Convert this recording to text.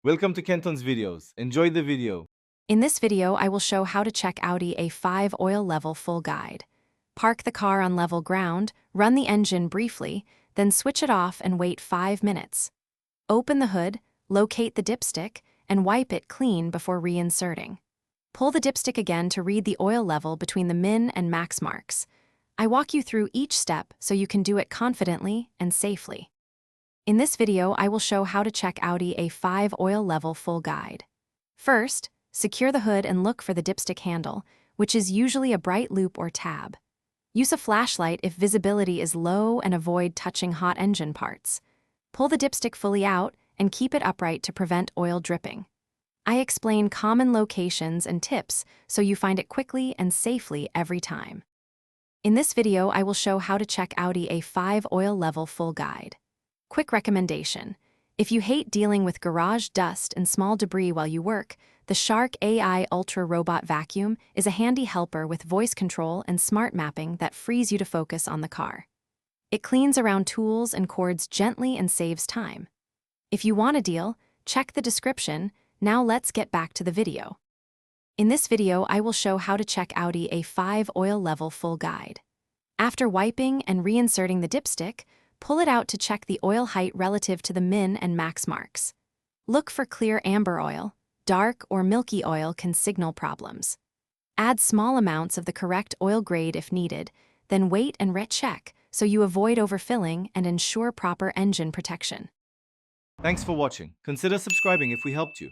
Welcome to Kenton's videos. Enjoy the video. In this video, I will show how to check Audi A5 oil level full guide. Park the car on level ground, run the engine briefly, then switch it off and wait 5 minutes. Open the hood, locate the dipstick, and wipe it clean before reinserting. Pull the dipstick again to read the oil level between the min and max marks. I walk you through each step so you can do it confidently and safely. In this video, I will show how to check Audi A5 oil level full guide. First, secure the hood and look for the dipstick handle, which is usually a bright loop or tab. Use a flashlight if visibility is low and avoid touching hot engine parts. Pull the dipstick fully out and keep it upright to prevent oil dripping. I explain common locations and tips so you find it quickly and safely every time. In this video, I will show how to check Audi A5 oil level full guide. Quick recommendation: if you hate dealing with garage dust and small debris while you work, the Shark AI Ultra Robot Vacuum is a handy helper with voice control and smart mapping that frees you to focus on the car. It cleans around tools and cords gently and saves time. If you want a deal, check the description. Now let's get back to the video. In this video, I will show how to check Audi A5 oil level full guide. After wiping and reinserting the dipstick, pull it out to check the oil height relative to the min and max marks. Look for clear amber oil. Dark or milky oil can signal problems. Add small amounts of the correct oil grade if needed, then wait and recheck so you avoid overfilling and ensure proper engine protection. Thanks for watching. Consider subscribing if we helped you.